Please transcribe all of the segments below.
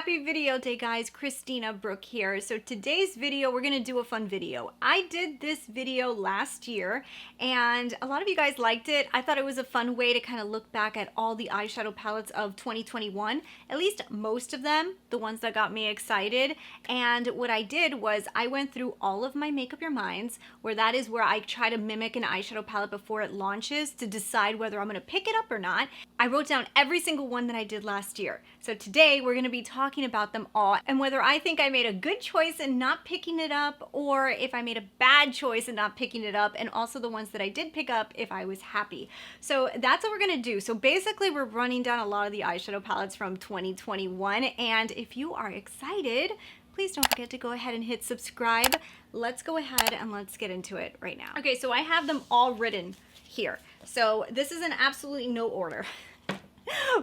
Happy video day, guys. Christina, Brooke here. So today's video, we're gonna do a fun video. I did this video last year and a lot of you guys liked it. I thought it was a fun way to kind of look back at all the eyeshadow palettes of 2021, at least most of them, the ones that got me excited. And what I did was I went through all of my Make Up Your Minds, where that is where I try to mimic an eyeshadow palette before it launches to decide whether I'm gonna pick it up or not. I wrote down every single one that I did last year. So today we're gonna be talking about them all and whether I think I made a good choice in not picking it up or if I made a bad choice in not picking it up, and also the ones that I did pick up if I was happy. So that's what we're gonna do. So basically we're running down a lot of the eyeshadow palettes from 2021, and if you are excited, please don't forget to go ahead and hit subscribe. Let's go ahead and let's get into it right now. Okay, so I have them all written here. So this is in absolutely no order.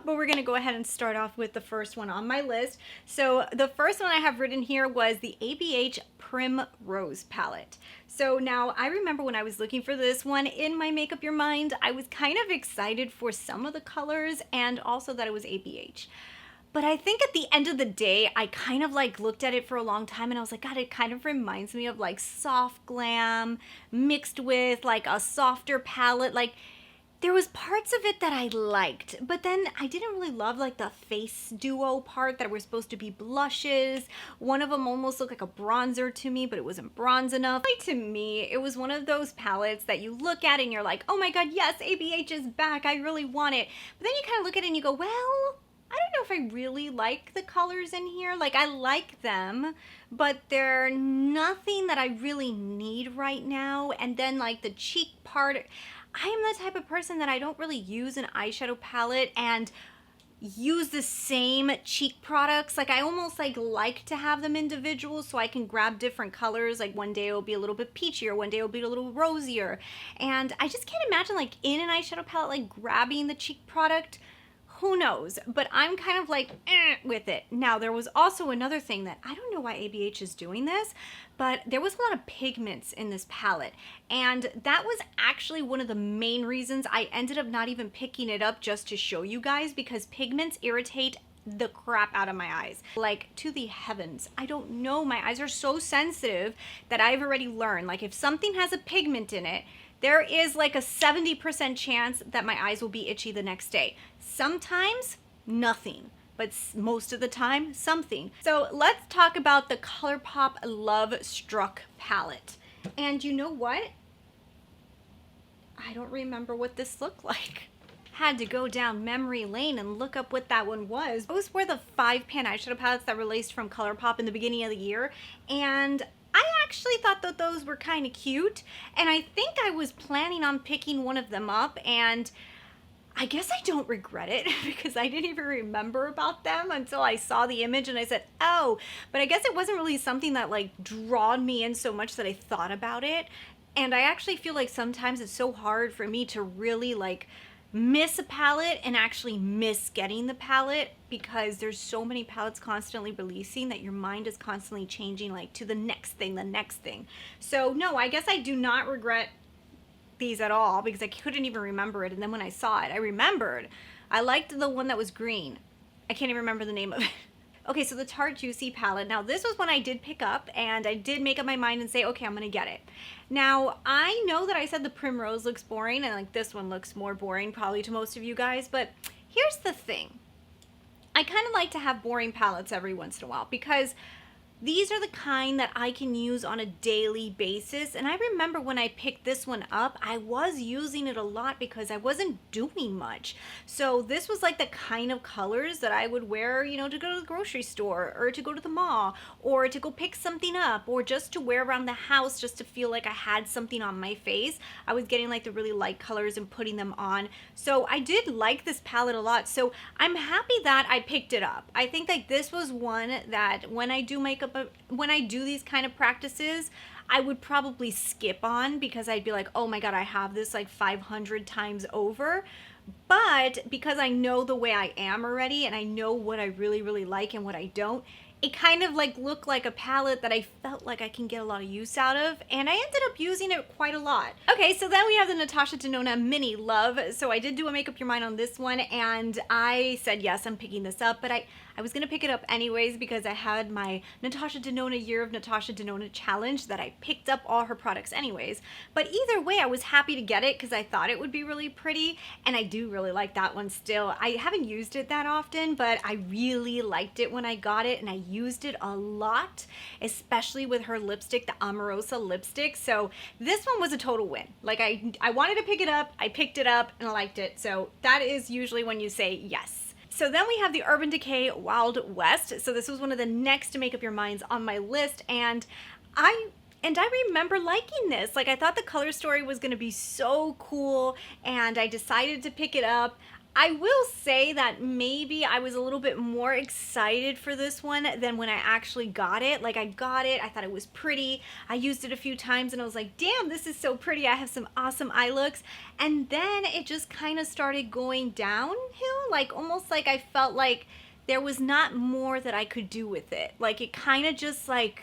But we're gonna go ahead and start off with the first one on my list. So the first one I have written here was the ABH Prim Rose palette. So now I remember when I was looking for this one in my Make Up Your Mind, I was kind of excited for some of the colors and also that it was ABH. But I think at the end of the day, I kind of like looked at it for a long time and I was like, God, it kind of reminds me of like soft glam mixed with like a softer palette. Like, there was parts of it that I liked, but then I didn't really love like the face duo part that were supposed to be blushes. One of them almost looked like a bronzer to me, but it wasn't bronze enough. To me, it was one of those palettes that you look at and you're like, oh my God, yes, ABH is back. I really want it. But then you kind of look at it and you go, well, I don't know if I really like the colors in here. Like, I like them, but they're nothing that I really need right now. And then like the cheek part, I am the type of person that I don't really use an eyeshadow palette and use the same cheek products. Like, I almost like to have them individual so I can grab different colors. Like, one day it'll be a little bit peachier, one day it'll be a little rosier. And I just can't imagine like in an eyeshadow palette, like grabbing the cheek product. Who knows? But I'm kind of like with it. Now, there was also another thing that I don't know why ABH is doing this, but there was a lot of pigments in this palette. And that was actually one of the main reasons I ended up not even picking it up just to show you guys, because pigments irritate the crap out of my eyes. Like, to the heavens. I don't know. My eyes are so sensitive that I've already learned, like, if something has a pigment in it, there is like a 70% chance that my eyes will be itchy the next day. Sometimes nothing, but most of the time something. So let's talk about the Colourpop Love Struck palette. And you know what? I don't remember what this looked like. Had to go down memory lane and look up what that one was. Those were the 5-pan eyeshadow palettes that were released from Colourpop in the beginning of the year. And I actually thought that those were kind of cute, and I think I was planning on picking one of them up, and I guess I don't regret it because I didn't even remember about them until I saw the image and I said, oh, but I guess it wasn't really something that like drawed me in so much that I thought about it. And I actually feel like sometimes it's so hard for me to really like miss a palette and actually miss getting the palette, because there's so many palettes constantly releasing that your mind is constantly changing like to the next thing. So no, I guess I do not regret these at all because I couldn't even remember it. And then when I saw it, I remembered. I liked the one that was green. I can't even remember the name of it. Okay, so the Tarte Juicy palette. Now, this was one I did pick up, and I did make up my mind and say, okay, I'm gonna get it. Now, I know that I said the Primrose looks boring, and like this one looks more boring probably to most of you guys, but here's the thing. I kind of like to have boring palettes every once in a while because these are the kind that I can use on a daily basis. And I remember when I picked this one up, I was using it a lot because I wasn't doing much. So this was like the kind of colors that I would wear, you know, to go to the grocery store or to go to the mall or to go pick something up or just to wear around the house just to feel like I had something on my face. I was getting like the really light colors and putting them on. So I did like this palette a lot. So I'm happy that I picked it up. I think like this was one that when I do makeup, when I do these kind of practices, I would probably skip on because I'd be like, oh my God, I have this like 500 times over. But because I know the way I am already and I know what I really, really like and what I don't, it kind of like looked like a palette that I felt like I can get a lot of use out of, and I ended up using it quite a lot. Okay, so then we have the Natasha Denona Mini Love. So I did do a Make Up Your Mind on this one, and I said, yes, I'm picking this up, but I I was gonna pick it up anyways because I had my Natasha Denona Year of Natasha Denona challenge that I picked up all her products anyways. But either way, I was happy to get it because I thought it would be really pretty, and I do really like that one still. I haven't used it that often, but I really liked it when I got it, and I used it a lot, especially with her lipstick, the Amorosa lipstick. So this one was a total win. Like I wanted to pick it up, I picked it up, and I liked it. So that is usually when you say yes. So then we have the Urban Decay Wild West. So this was one of the next to make up your minds on my list, and I remember liking this. Like, I thought the color story was going to be so cool, and I decided to pick it up. I will say that maybe I was a little bit more excited for this one than when I actually got it. Like, I got it, I thought it was pretty, I used it a few times, and I was like, damn, this is so pretty, I have some awesome eye looks. And then it just kind of started going downhill, like almost like I felt like there was not more that I could do with it. Like, it kind of just like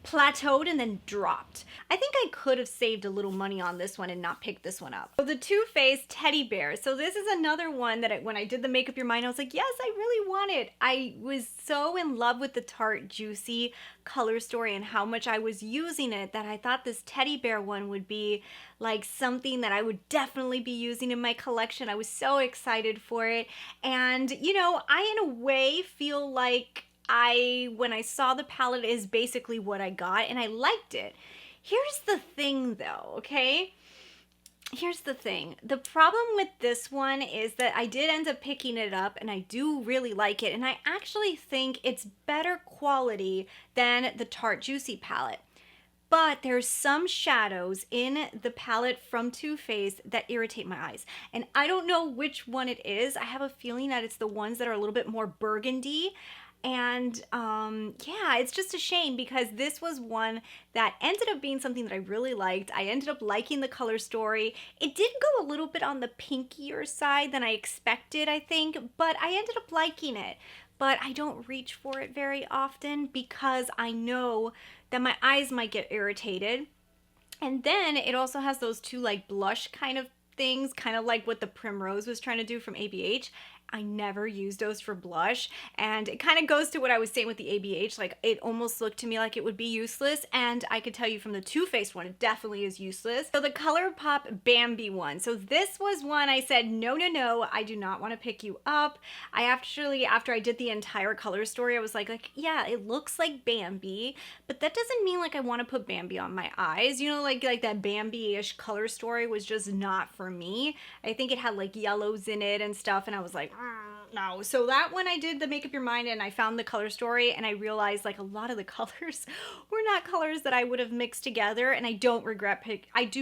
plateaued and then dropped. I think I could have saved a little money on this one and not picked this one up. So the Too Faced Teddy Bear. So this is another one that when I did the Make Up Your Mind, I was like, yes, I really want it. I was so in love with the Tarte Juicy color story and how much I was using it that I thought this teddy bear one would be like something that I would definitely be using in my collection. I was so excited for it. And you know, I in a way feel like when I saw the palette is basically what I got, and I liked it. Here's the thing though, okay? Here's the thing. The problem with this one is that I did end up picking it up, and I do really like it, and I actually think it's better quality than the Tarte Juicy palette. But there's some shadows in the palette from Too Faced that irritate my eyes. And I don't know which one it is. I have a feeling that it's the ones that are a little bit more burgundy. And yeah, it's just a shame because this was one that ended up being something that I really liked. I ended up liking the color story. It did go a little bit on the pinkier side than I expected, I think, but I ended up liking it. But I don't reach for it very often because I know that my eyes might get irritated. And then it also has those two like blush kind of things, kind of like what the Primrose was trying to do from ABH. I never use those for blush, and it kind of goes to what I was saying with the ABH. Like, it almost looked to me like it would be useless, and I could tell you from the Too Faced one, it definitely is useless. So the Colourpop Bambi one. So this was one I said, no, no, no, I do not want to pick you up. I actually, after I did the entire color story, I was like, yeah, it looks like Bambi, but that doesn't mean like I want to put Bambi on my eyes. You know, like that Bambi-ish color story was just not for me. I think it had like yellows in it and stuff, and I was like, no. So that one I did the Make Up Your Mind, and I found the color story, and I realized like a lot of the colors were not colors that I would have mixed together, and I do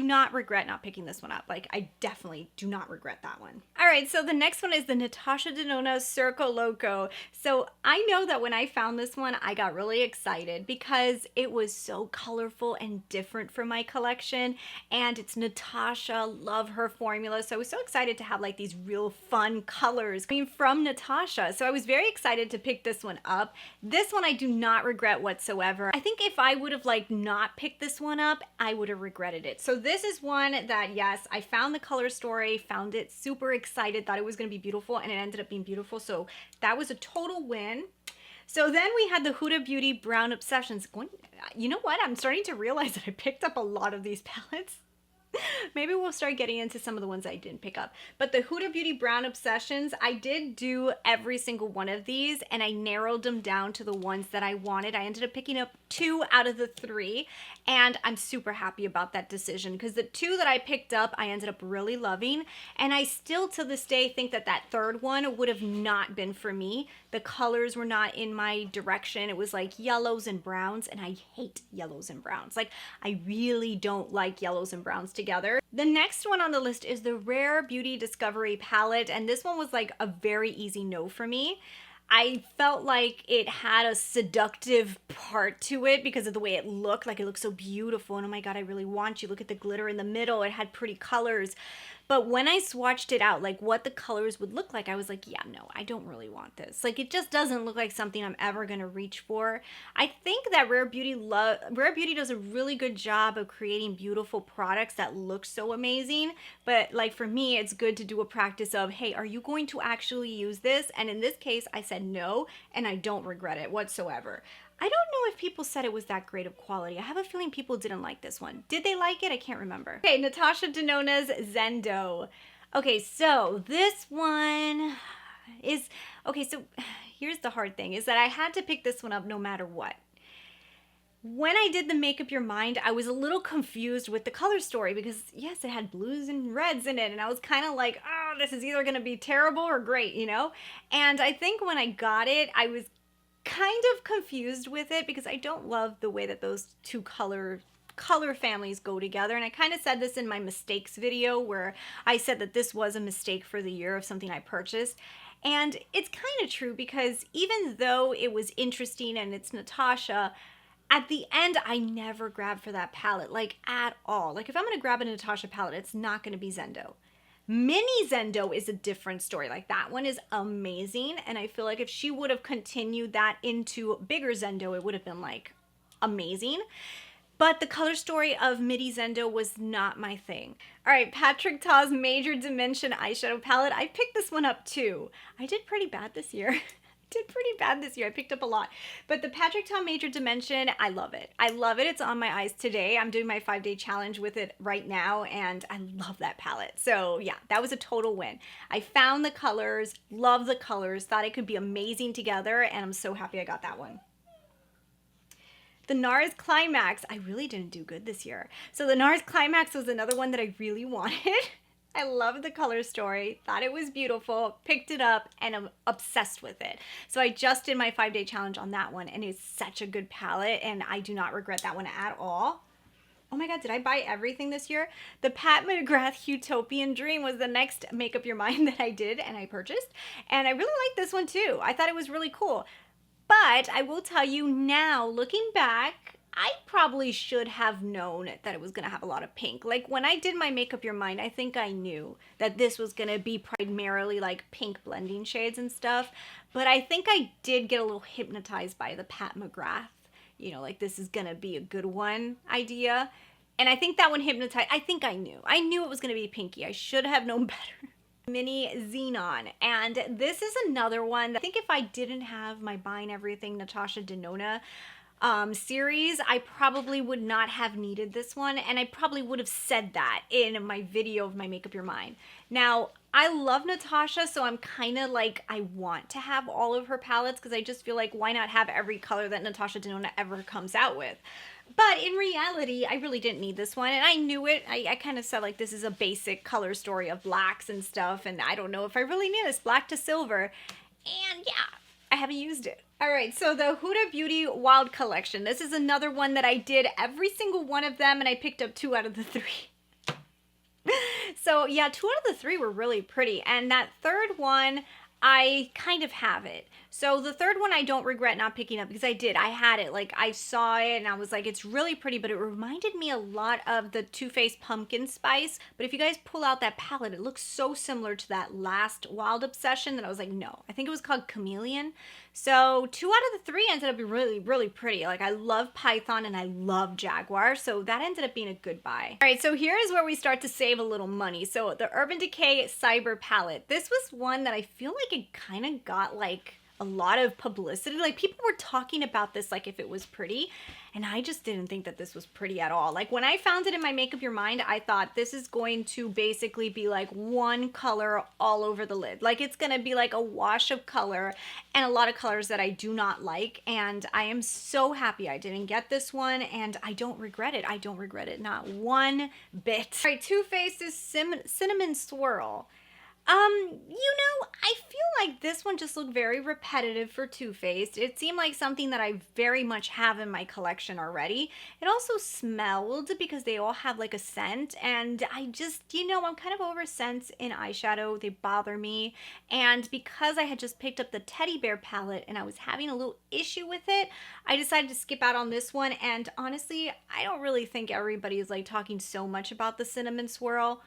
not regret not picking this one up. Like, I definitely do not regret that one. All right, so the next one is the Natasha Denona Circo Loco. So I know that when I found this one, I got really excited because it was so colorful and different from my collection, and it's Natasha, love her formula. So I was so excited to have like these real fun colors coming from Natasha. So I was very excited to pick this one up. This one I do not regret whatsoever. I think if I would have like not picked this one up, I would have regretted it. So this is one that, yes, I found the color story, found it super excited, thought it was going to be beautiful, and it ended up being beautiful. So that was a total win. So then we had the Huda Beauty Brown Obsessions. You know what? I'm starting to realize that I picked up a lot of these palettes. Maybe we'll start getting into some of the ones I didn't pick up. But the Huda Beauty Brown Obsessions, I did do every single one of these, and I narrowed them down to the ones that I wanted. I ended up picking up 2 out of the 3, and I'm super happy about that decision because the 2 that I picked up, I ended up really loving, and I still to this day think that that third one would have not been for me. The colors were not in my direction. It was like yellows and browns, and I hate yellows and browns. Like, I really don't like yellows and browns together. The next one on the list is the Rare Beauty Discovery palette, and this one was like a very easy no for me. I felt like it had a seductive part to it because of the way it looked. Like, it looked so beautiful, and oh my god, I really want you. Look at the glitter in the middle. It had pretty colors. But when I swatched it out, like what the colors would look like, I was like, yeah, no, I don't really want this. Like, it just doesn't look like something I'm ever gonna reach for. I think that Rare Beauty does a really good job of creating beautiful products that look so amazing. But like for me, it's good to do a practice of, hey, are you going to actually use this? And in this case, I said no, and I don't regret it whatsoever. I don't know if people said it was that great of quality. I have a feeling people didn't like this one. Did they like it? I can't remember. Okay, Natasha Denona's Zendo. Okay, so this one is, okay, so here's the hard thing, is that I had to pick this one up no matter what. When I did the Make Up Your Mind, I was a little confused with the color story because yes, it had blues and reds in it, and I was kind of like, oh, this is either gonna be terrible or great, you know? And I think when I got it, I was kind of confused with it because I don't love the way that those two color families go together. And I kind of said this in my mistakes video where I said that this was a mistake for the year of something I purchased. And it's kind of true because even though it was interesting and it's Natasha, at the end, I never grabbed for that palette, like at all. Like if I'm going to grab a Natasha palette, it's not going to be Zendo. Mini Zendo is a different story. Like that one is amazing. And I feel like if she would have continued that into bigger Zendo, it would have been like amazing. But the color story of Midi Zendo was not my thing. All right, Patrick Ta's Major Dimension eyeshadow palette. I picked this one up too. I did pretty bad this year. I picked up a lot. But the Patrick Ta Major Dimension, I love it. I love it. It's on my eyes today. I'm doing my 5-day challenge with it right now, and I love that palette. So yeah, that was a total win. I found the colors, love the colors, thought it could be amazing together, and I'm so happy I got that one. The Nars Climax, I really didn't do good this year. So the Nars Climax was another one that I really wanted. I loved the color story, thought it was beautiful, picked it up, and I'm obsessed with it. So I just did my 5-day challenge on that one, and it's such a good palette, and I do not regret that one at all. Oh my God, did I buy everything this year? The Pat McGrath Utopian Dream was the next Make Up Your Mind that I did and I purchased, and I really liked this one too. I thought it was really cool. But I will tell you now, looking back, I probably should have known that it was going to have a lot of pink. Like when I did my Make Up Your Mind, I think I knew that this was going to be primarily like pink blending shades and stuff. But I think I did get a little hypnotized by the Pat McGrath, you know, like this is going to be a good one idea. And I think that one hypnotized, I think I knew. I knew it was going to be pinky. I should have known better. Mini Xenon, and this is another one that I think if I didn't have my Buying Everything Natasha Denona series, I probably would not have needed this one, and I probably would have said that in my video of my Make Up Your Mind. Now, I love Natasha, so I'm kind of like, I want to have all of her palettes because I just feel like why not have every color that Natasha Denona ever comes out with? But in reality, I really didn't need this one, and I knew it. I kind of said, like, this is a basic color story of blacks and stuff, and I don't know if I really need this, black to silver. And yeah, I haven't used it. All right, so the Huda Beauty Wild Collection. This is another one that I did every single one of them, and I picked up 2 out of the 3. So yeah, 2 out of the 3 were really pretty, and that third one, I kind of have it. So the third one I don't regret not picking up because I did. I had it. Like I saw it and I was like, it's really pretty, but it reminded me a lot of the Too Faced Pumpkin Spice. But if you guys pull out that palette, it looks so similar to that last Wild Obsession that I was like, no. I think it was called Chameleon. So 2 out of the 3 ended up being really, really pretty. Like I love Python and I love Jaguar. So that ended up being a good buy. All right, so here is where we start to save a little money. So the Urban Decay Cyber Palette. This was one that I feel like it kind of got like a lot of publicity. Like people were talking about this like if it was pretty, and I just didn't think that this was pretty at all. Like when I found it in my Make Up Your Mind, I thought this is going to basically be like one color all over the lid. Like it's gonna be like a wash of color and a lot of colors that I do not like, and I am so happy I didn't get this one, and I don't regret it. I don't regret it, not one bit. All right, Too Faced's Cinnamon Swirl. You know, I feel like this one just looked very repetitive for Too Faced. It seemed like something that I very much have in my collection already. It also smelled because they all have like a scent, and I just, you know, I'm kind of over scents in eyeshadow. They bother me. And because I had just picked up the Teddy Bear palette and I was having a little issue with it, I decided to skip out on this one. And honestly, I don't really think everybody is like talking so much about the Cinnamon Swirl.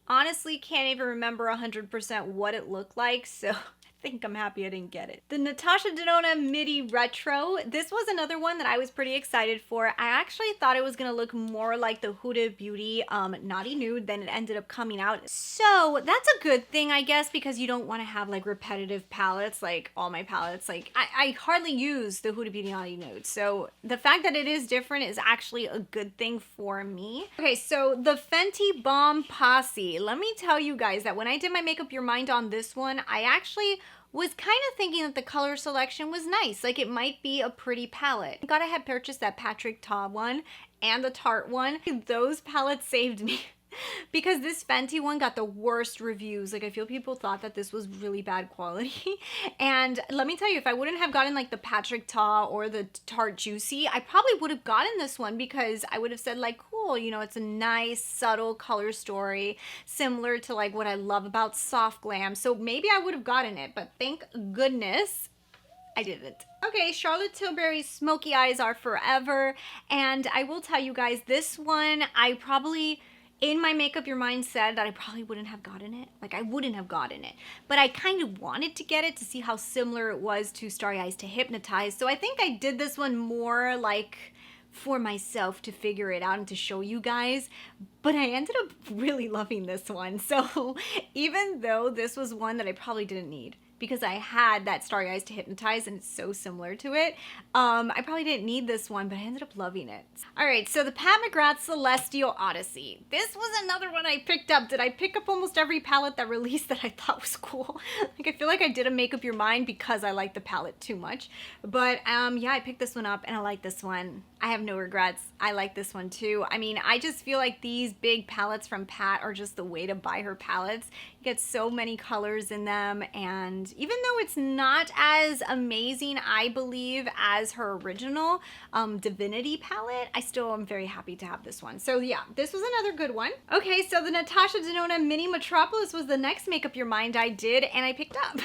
Honestly, can't even remember 100% what it looked like, so I think I'm happy I didn't get it. The Natasha Denona Midi Retro. This was another one that I was pretty excited for. I actually thought it was gonna look more like the Huda Beauty Naughty Nude than it ended up coming out. So that's a good thing, I guess, because you don't want to have like repetitive palettes, like all my palettes. Like I hardly use the Huda Beauty Naughty Nude. So the fact that it is different is actually a good thing for me. Okay, so the Fenty Bomb Posse. Let me tell you guys that when I did my Make Up Your Mind on this one, I actually was kind of thinking that the color selection was nice. Like it might be a pretty palette. I had purchased that Patrick Ta one and the Tarte one. Those palettes saved me. Because this Fenty one got the worst reviews. Like I feel people thought that this was really bad quality. And let me tell you, if I wouldn't have gotten like the Patrick Ta or the Tarte Juicy, I probably would have gotten this one because I would have said like, cool, you know, it's a nice subtle color story similar to like what I love about soft glam. So maybe I would have gotten it, but thank goodness I didn't. Okay, Charlotte Tilbury's Smoky Eyes Are Forever. And I will tell you guys, this one I probably, in my Make Up Your Mind, said that I probably wouldn't have gotten it. Like I wouldn't have gotten it, but I kind of wanted to get it to see how similar it was to Starry Eyes to Hypnotize. So I think I did this one more like for myself to figure it out and to show you guys, but I ended up really loving this one. So even though this was one that I probably didn't need, because I had that Starry Eyes to Hypnotize and it's so similar to it. I probably didn't need this one, but I ended up loving it. All right, so the Pat McGrath Celestial Odyssey. This was another one I picked up. Did I pick up almost every palette that released that I thought was cool? Like I feel like I did a Make Up Your Mind because I like the palette too much. But yeah, I picked this one up and I like this one. I have no regrets. I like this one too. I mean, I just feel like these big palettes from Pat are just the way to buy her palettes. You get so many colors in them, and even though it's not as amazing, I believe, as her original Divinity palette, I still am very happy to have this one. So yeah, this was another good one. Okay, so the Natasha Denona Mini Metropolis was the next Make Up Your Mind I did, and I picked up.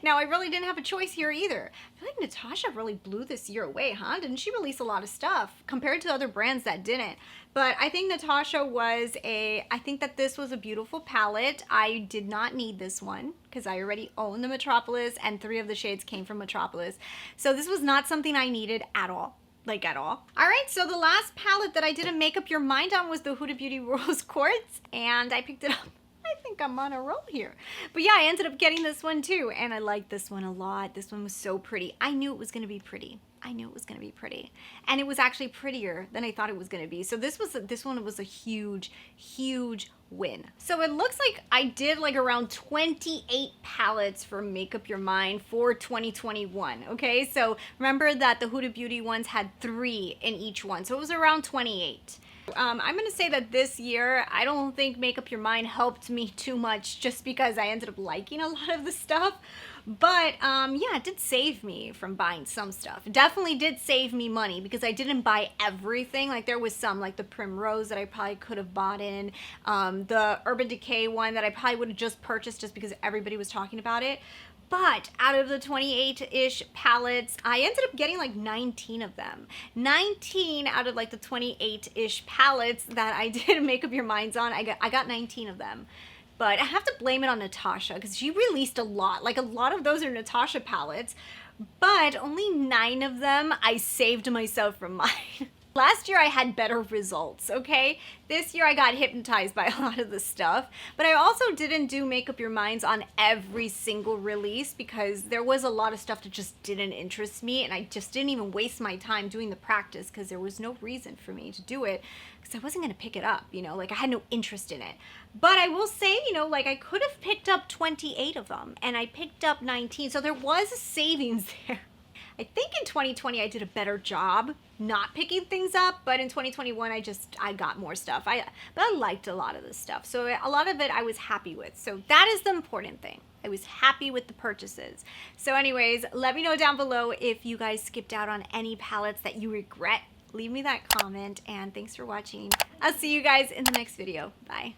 Now, I really didn't have a choice here either. I feel like Natasha really blew this year away, huh? Didn't she release a lot of stuff compared to other brands that didn't? But I think Natasha was I think that this was a beautiful palette. I did not need this one because I already own the Metropolis and 3 of the shades came from Metropolis. So this was not something I needed at all. Like at all. All right, so the last palette that I didn't Make Up Your Mind on was the Huda Beauty Rose Quartz, and I picked it up. I think I'm on a roll here. But yeah, I ended up getting this one too, and I like this one a lot. This one was so pretty. I knew it was going to be pretty. I knew it was going to be pretty. And it was actually prettier than I thought it was going to be. So this one was a huge, huge win. So it looks like I did like around 28 palettes for Make Up Your Mind for 2021. Okay, so remember that the Huda Beauty ones had 3 in each one. So it was around 28. I'm going to say that this year, I don't think Make Up Your Mind helped me too much just because I ended up liking a lot of the stuff. But yeah, it did save me from buying some stuff. It definitely did save me money because I didn't buy everything. Like there was some, like the Prim Rose that I probably could have bought in. The Urban Decay one that I probably would have just purchased just because everybody was talking about it. But out of the 28-ish palettes, I ended up getting like 19 of them. 19 out of like the 28-ish palettes that I did Make Up Your Minds on, I got 19 of them. But I have to blame it on Natasha because she released a lot. Like a lot of those are Natasha palettes, but only 9 of them I saved myself from mine. Last year I had better results, okay? This year I got hypnotized by a lot of the stuff, but I also didn't do Make Up Your Minds on every single release because there was a lot of stuff that just didn't interest me, and I just didn't even waste my time doing the practice because there was no reason for me to do it because I wasn't going to pick it up, you know? Like I had no interest in it. But I will say, you know, like I could have picked up 28 of them and I picked up 19, so there was a savings there. I think in 2020 I did a better job not picking things up, but in 2021 I got more stuff. But I liked a lot of this stuff, so a lot of it I was happy with. So that is the important thing. I was happy with the purchases. So anyways, let me know down below if you guys skipped out on any palettes that you regret. Leave me that comment, and thanks for watching. I'll see you guys in the next video. Bye.